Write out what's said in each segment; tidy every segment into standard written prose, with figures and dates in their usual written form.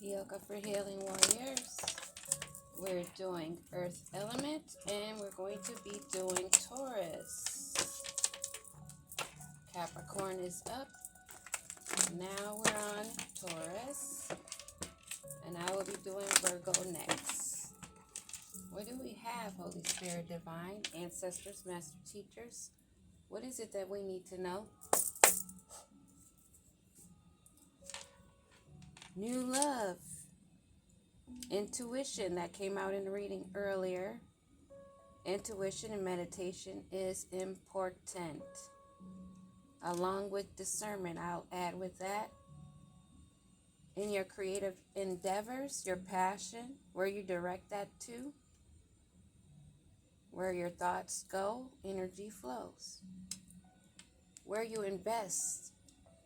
Yoga for Healing Warriors. We're doing Earth Element and we're going to be doing Taurus. Capricorn is up. Now we're on Taurus. And I will be doing Virgo next. What do we have, Holy Spirit Divine, Ancestors, Master Teachers? What is it that we need to know? New love. Intuition, that came out in the reading earlier. Intuition and meditation is important. Along with discernment, I'll add with that. In your creative endeavors, your passion, where you direct that to, where your thoughts go, energy flows. Where you invest,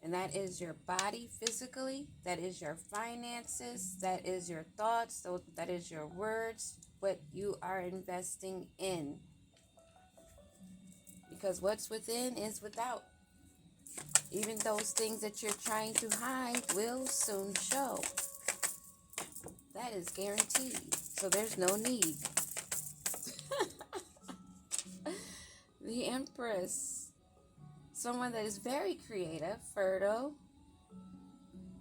and that is your body physically, that is your finances, that is your thoughts, that is your words, what you are investing in. Because what's within is without. Even those things that you're trying to hide will soon show. That is guaranteed. So there's no need. The Empress. Someone that is very creative, fertile.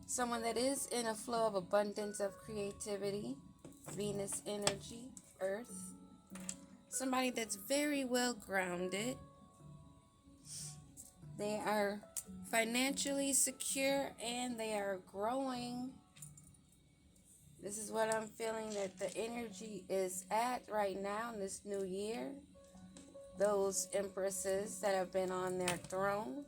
Someone that is in a flow of abundance of creativity. Venus energy, Earth. Somebody that's very well grounded. They are financially secure and they are growing. This is what I'm feeling that the energy is at right now in this new year. Those empresses that have been on their throne,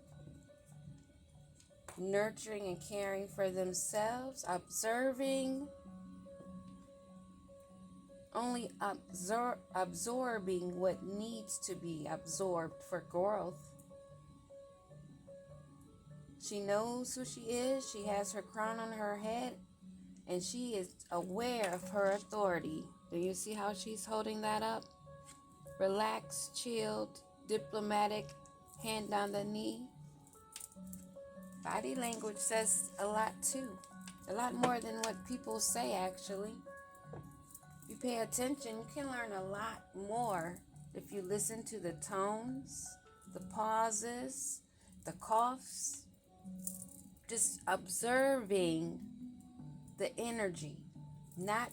nurturing and caring for themselves, observing, only absorbing what needs to be absorbed for growth. She knows who she is. She has her crown on her head, and she is aware of her authority. Do you see how she's holding that up? Relaxed, chilled, diplomatic, hand on the knee. Body language says a lot too. A lot more than what people say, actually. If you pay attention, you can learn a lot more if you listen to the tones, the pauses, the coughs. Just observing the energy. Not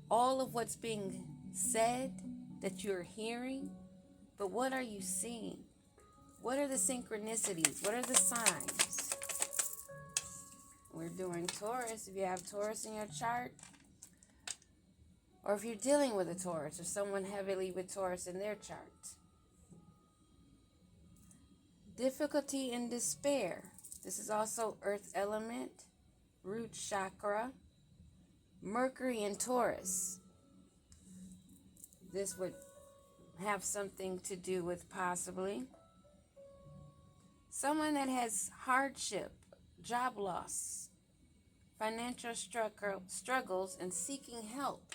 all of what's being said that you're hearing, but what are you seeing? What are the synchronicities? What are the signs? We're doing Taurus. If you have Taurus in your chart, or if you're dealing with a Taurus or someone heavily with Taurus in their chart. Difficulty and despair. This is also Earth element, root chakra, Mercury in Taurus. This would have something to do with possibly someone that has hardship, job loss, financial struggles, and seeking help.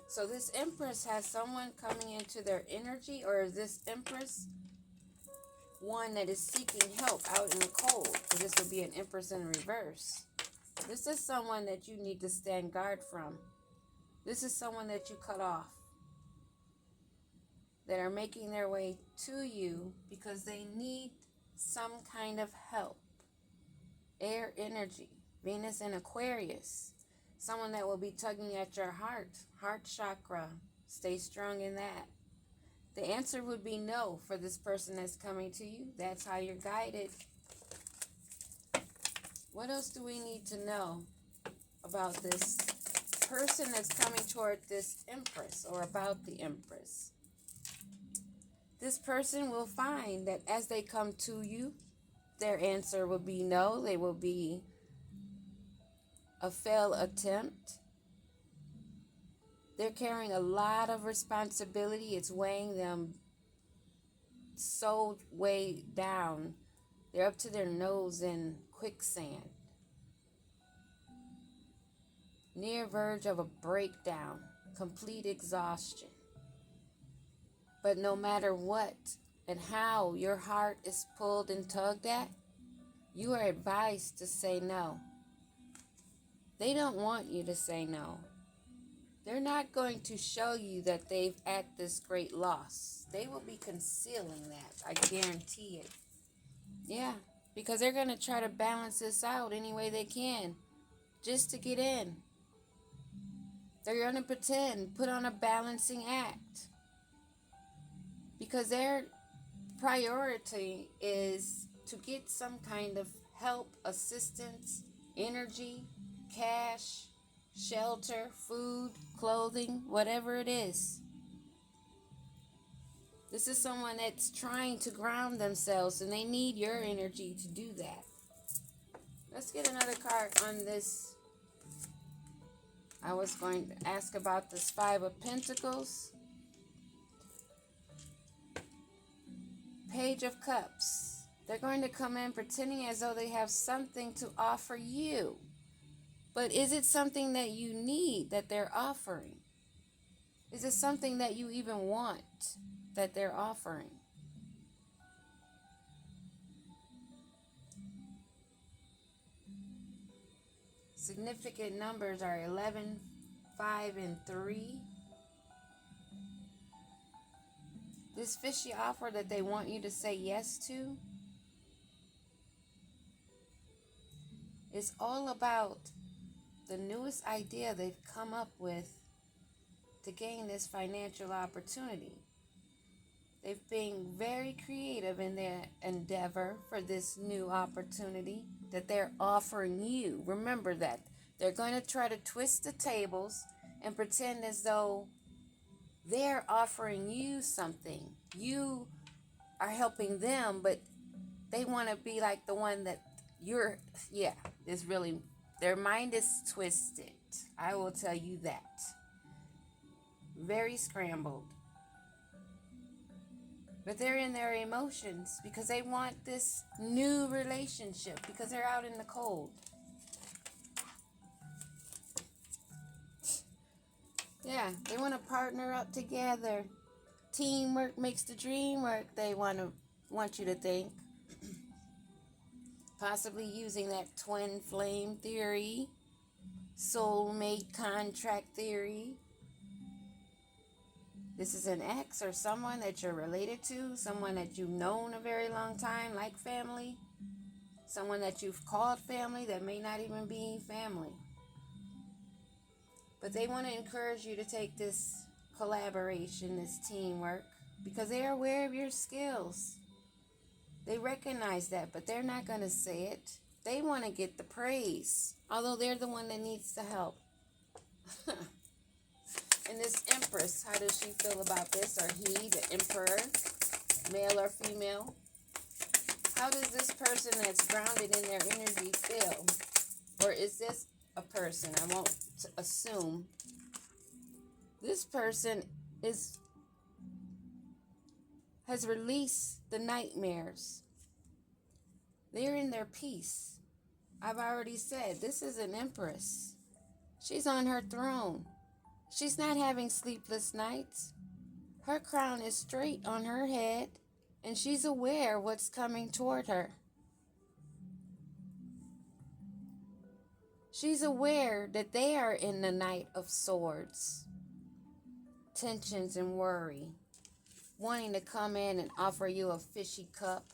So this Empress has someone coming into their energy, or is this Empress one that is seeking help out in the cold? So this would be an Empress in reverse. This is someone that you need to stand guard from. This is someone that you cut off, that are making their way to you because they need some kind of help. Air energy, Venus in Aquarius. Someone that will be tugging at your heart chakra. Stay strong in that. The answer would be no for this person that's coming to you. That's how you're guided. What else do we need to know about this person that's coming toward this Empress, or about the Empress? This person will find that as they come to you, their answer will be no. They will be a failed attempt. They're carrying a lot of responsibility. It's weighing them so way down. They're up to their nose in quicksand. Near verge of a breakdown, complete exhaustion. But no matter what and how your heart is pulled and tugged at, you are advised to say no. They don't want you to say no. They're not going to show you that they've at this great loss. They will be concealing that. I guarantee it. Yeah, because they're going to try to balance this out any way they can just to get in. They're going to pretend, put on a balancing act. Because their priority is to get some kind of help, assistance, energy, cash, shelter, food, clothing, whatever it is. This is someone that's trying to ground themselves, and they need your energy to do that. Let's get another card on this. I was going to ask about this Five of Pentacles. Page of Cups. They're going to come in pretending as though they have something to offer you. But is it something that you need that they're offering? Is it something that you even want that they're offering? Significant numbers are 11, 5, and 3. This fishy offer that they want you to say yes to is all about the newest idea they've come up with to gain this financial opportunity. They've been very creative in their endeavor for this new opportunity that they're offering you. Remember that. They're going to try to twist the tables and pretend as though they're offering you something. You are helping them, but they want to be like the one that you're, it's really, their mind is twisted. I will tell you that. Very scrambled. But they're in their emotions because they want this new relationship because they're out in the cold. Yeah, they want to partner up together. Teamwork makes the dream work, they want you to think. Possibly using that twin flame theory, soulmate contract theory. This is an ex or someone that you're related to, someone that you've known a very long time, like family, someone that you've called family that may not even be family. But they want to encourage you to take this collaboration, this teamwork, because they are aware of your skills. They recognize that, but they're not going to say it. They want to get the praise, although they're the one that needs the help. And this Empress, how does she feel about this? Or he, the Emperor, male or female? How does this person that's grounded in their energy feel? Or is this a person? I won't assume. This person has released the nightmares. They're in their peace. I've already said, this is an Empress. She's on her throne. She's not having sleepless nights. Her crown is straight on her head, and she's aware what's coming toward her. She's aware that they are in the Knight of Swords. Tensions and worry. Wanting to come in and offer you a fishy cup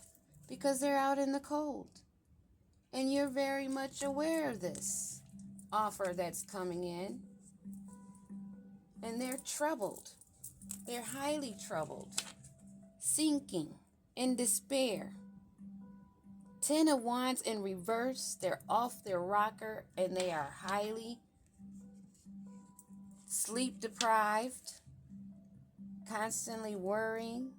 because they're out in the cold. And you're very much aware of this offer that's coming in. And they're troubled. They're highly troubled. Sinking in despair. 10 of Wands in reverse. They're off their rocker and they are highly sleep deprived. Constantly worrying.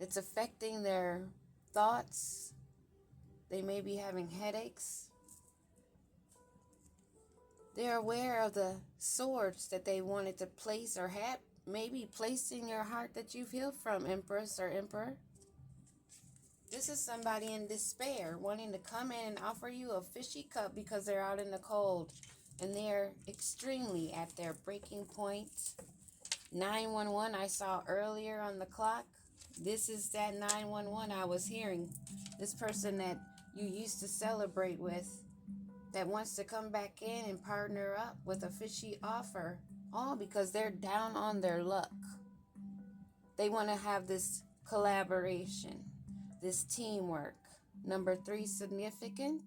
It's affecting their thoughts. They may be having headaches. They're aware of the swords that they wanted to place or have maybe placed in your heart that you've healed from, Empress or Emperor. This is somebody in despair, wanting to come in and offer you a fishy cup because they're out in the cold. And they're extremely at their breaking point. 911 I saw earlier on the clock. This is that 911 I was hearing. This person that you used to celebrate with that wants to come back in and partner up with a fishy offer, all because they're down on their luck. They want to have this collaboration, this teamwork. Number 3, significant.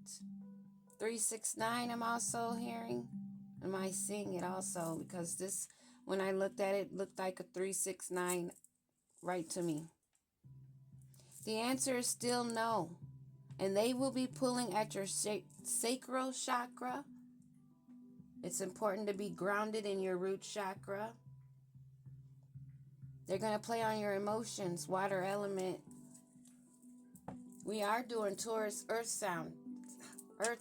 369, I'm also hearing. Am I seeing it also? Because this, when I looked at it, looked like a 369 right to me. The answer is still no. And they will be pulling at your sacral chakra. It's important to be grounded in your root chakra. They're going to play on your emotions, water element. We are doing Taurus earth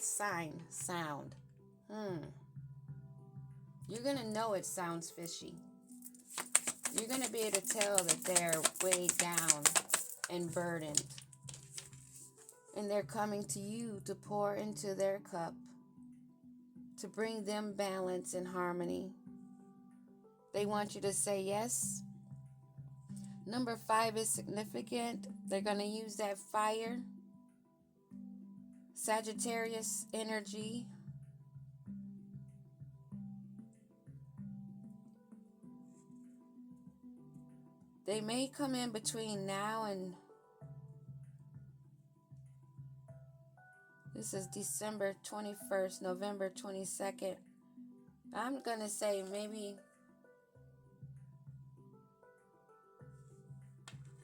sign sound. You're going to know it sounds fishy. You're going to be able to tell that they're weighed down and burdened. And they're coming to you to pour into their cup, to bring them balance and harmony. They want you to say yes. Number 5 is significant. They're going to use that fire, Sagittarius energy. They may come in between now and this is December 21st, November 22nd. I'm going to say maybe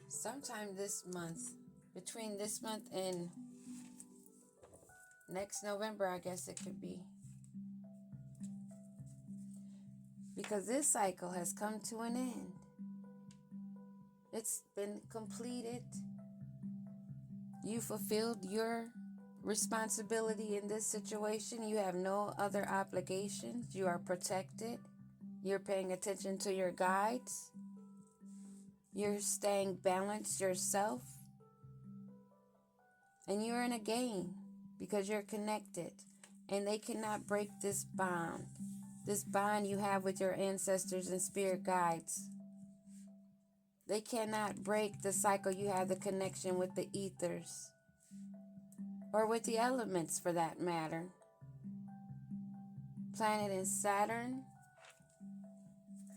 sometime this month, between this month and next November, I guess it could be. Because this cycle has come to an end. It's been completed. You fulfilled your responsibility in this situation. You have no other obligations. You are protected. You're paying attention to your guides. You're staying balanced yourself. And you're in a game because you're connected. And they cannot break this bond. This bond you have with your ancestors and spirit guides. They cannot break the cycle you have, the connection with the ethers. Or with the elements for that matter. Planet and Saturn.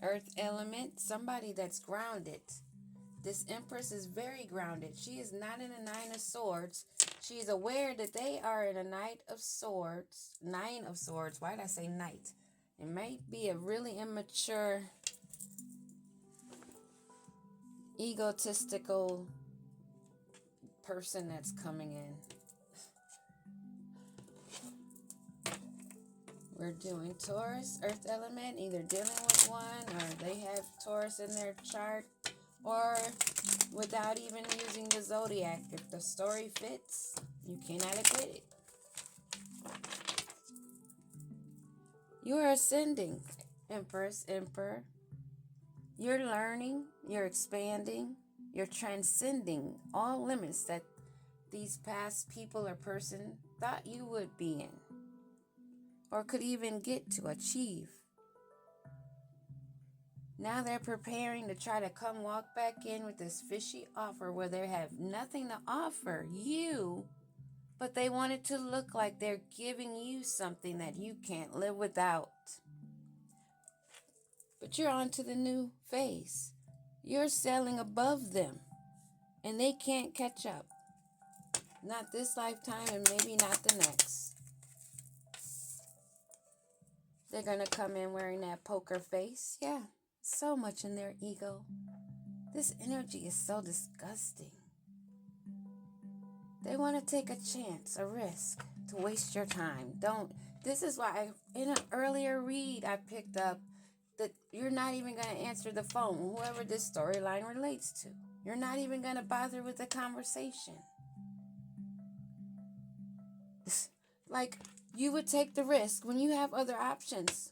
Earth element. Somebody that's grounded. This Empress is very grounded. She is not in a 9 of Swords. She is aware that they are in a Knight of Swords. 9 of Swords. Why did I say Knight? It might be a really immature, egotistical person that's coming in. We're doing Taurus, Earth element, either dealing with one or they have Taurus in their chart, or without even using the zodiac. If the story fits, you cannot acquit it. You are ascending, Empress, Emperor. You're learning, you're expanding, you're transcending all limits that these past people or person thought you would be in, or could even get to achieve. Now they're preparing to try to come walk back in with this fishy offer where they have nothing to offer you, but they want it to look like they're giving you something that you can't live without. But you're on to the new phase. You're sailing above them, and they can't catch up. Not this lifetime, and maybe not the next. They're going to come in wearing that poker face. Yeah, so much in their ego. This energy is so disgusting. They want to take a chance, a risk, to waste your time. Don't. This is why in an earlier read I picked up that you're not even going to answer the phone, whoever this storyline relates to. You're not even going to bother with the conversation. Like, you would take the risk when you have other options.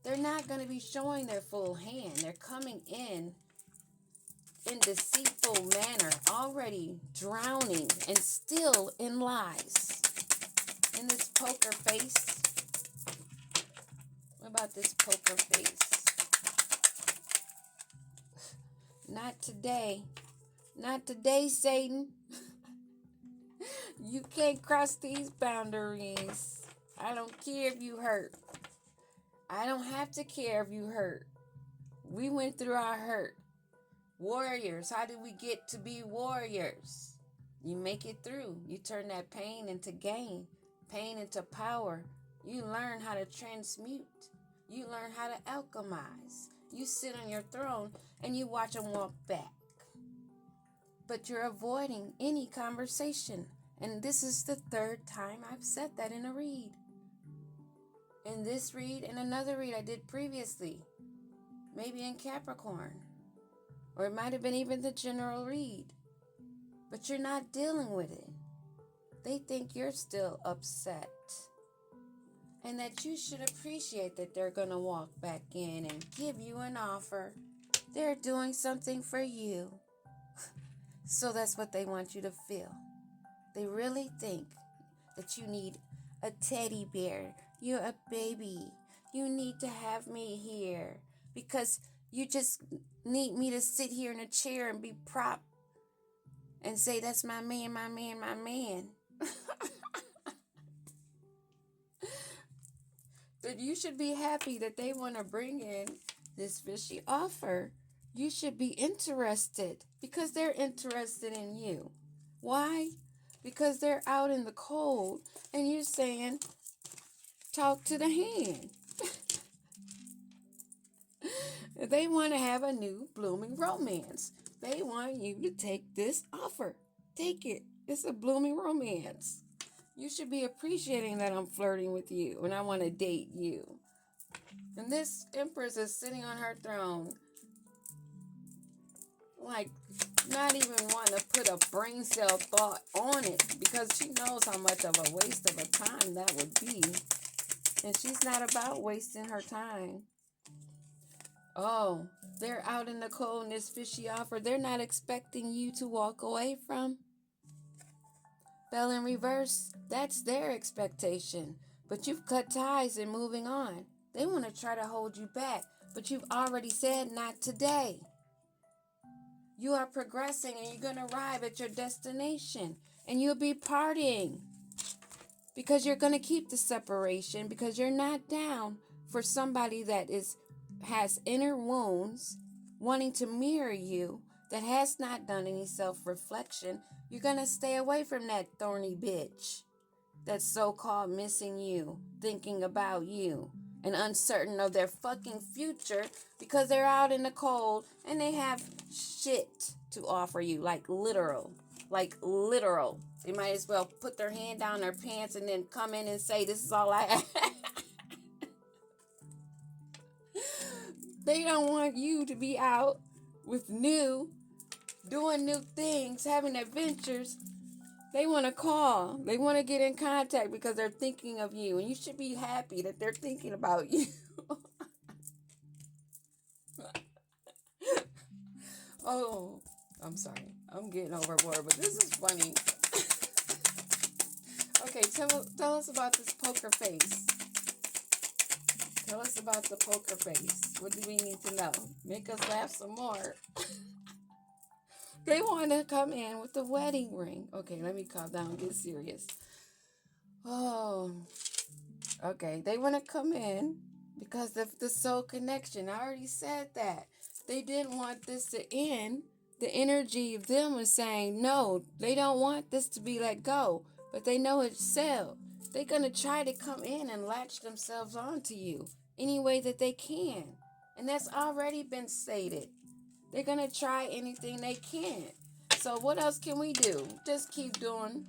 They're not going to be showing their full hand. They're coming in deceitful manner, already drowning and still in lies. In this poker face. What about this poker face? Not today. Not today, Satan. You can't cross these boundaries. I don't care if you hurt. I don't have to care if you hurt. We went through our hurt. Warriors, how did we get to be warriors? You make it through. You turn that pain into gain, pain into power. You learn how to transmute. You learn how to alchemize. You sit on your throne and you watch them walk back. But you're avoiding any conversation. And this is the third time I've said that in a read. In this read and another read I did previously. Maybe in Capricorn. Or it might have been even the general read. But you're not dealing with it. They think you're still upset. And that you should appreciate that they're going to walk back in and give you an offer. They're doing something for you. So that's what they want you to feel. They really think that you need a teddy bear. You're a baby. You need to have me here. Because you just need me to sit here in a chair and be propped and say, that's my man, my man, my man. But you should be happy that they want to bring in this fishy offer. You should be interested because they're interested in you. Why? Because they're out in the cold and you're saying, talk to the hand. They want to have a new blooming romance. They want you to take this offer. Take it. It's a blooming romance. You should be appreciating that I'm flirting with you and I want to date you. And this Empress is sitting on her throne, like not even wanting to put a brain cell thought on it because she knows how much of a waste of a time that would be. And she's not about wasting her time. Oh, they're out in the cold in this fishy offer. They're not expecting you to walk away from. Bell in reverse, that's their expectation. But you've cut ties and moving on. They want to try to hold you back, but you've already said not today. You are progressing and you're going to arrive at your destination and you'll be partying because you're going to keep the separation because you're not down for somebody that has inner wounds wanting to mirror you that has not done any self-reflection. You're going to stay away from that thorny bitch that's so-called missing you, thinking about you, and uncertain of their fucking future because they're out in the cold and they have shit to offer you, like literal. They might as well put their hand down their pants and then come in and say, this is all I have. They don't want you to be out with doing new things, having adventures. They want to call. They want to get in contact because they're thinking of you. And you should be happy that they're thinking about you. Oh, I'm sorry. I'm getting overboard, but this is funny. Okay, tell us about this poker face. Tell us about the poker face. What do we need to know? Make us laugh some more. They want to come in with the wedding ring. Okay, let me calm down and get serious. Oh, okay. They want to come in because of the soul connection. I already said that. They didn't want this to end. The energy of them was saying, no, they don't want this to be let go. But they know it's sealed. They're going to try to come in and latch themselves onto you any way that they can. And that's already been stated. They're going to try anything they can. So what else can we do? Just keep doing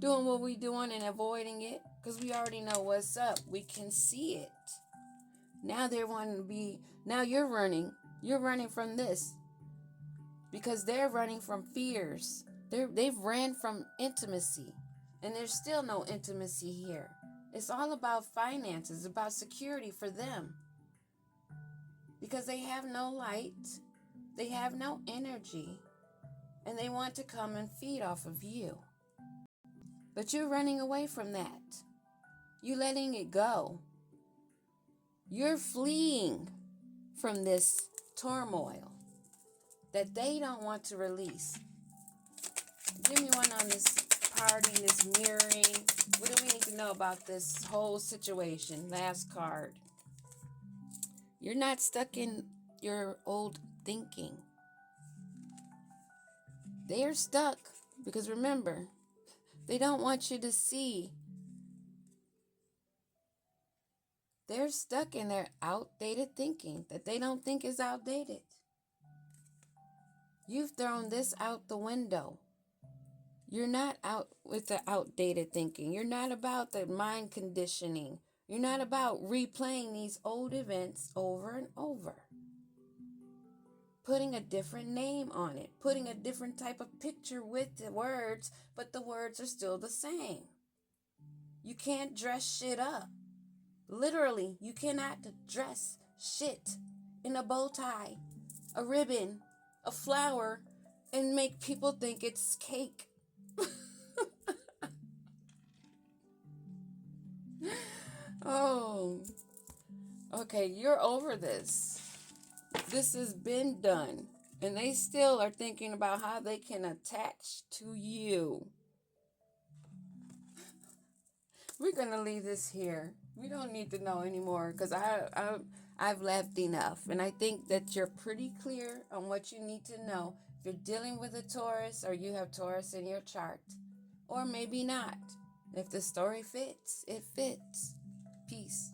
what we're doing and avoiding it because we already know what's up. We can see it. Now now you're running. You're running from this because they're running from fears. They've ran from intimacy and there's still no intimacy here. It's all about finances, about security for them because they have no light. They have no energy, and they want to come and feed off of you. But you're running away from that. You're letting it go. You're fleeing from this turmoil that they don't want to release. Give me one on this carding, this mirroring. What do we need to know about this whole situation? Last card. You're not stuck in your old thinking. They're stuck because remember, they don't want you to see. They're stuck in their outdated thinking that they don't think is outdated. You've thrown this out the window. You're not out with the outdated thinking. You're not about the mind conditioning. You're not about replaying these old events over and over. Putting a different name on it. Putting a different type of picture with the words, but the words are still the same. You can't dress shit up. Literally, you cannot dress shit in a bow tie, a ribbon, a flower, and make people think it's cake. Oh, okay, you're over this. This has been done. And they still are thinking about how they can attach to you. We're going to leave this here. We don't need to know anymore because I've left enough. And I think that you're pretty clear on what you need to know. If you're dealing with a Taurus or you have Taurus in your chart. Or maybe not. If the story fits, it fits. Peace.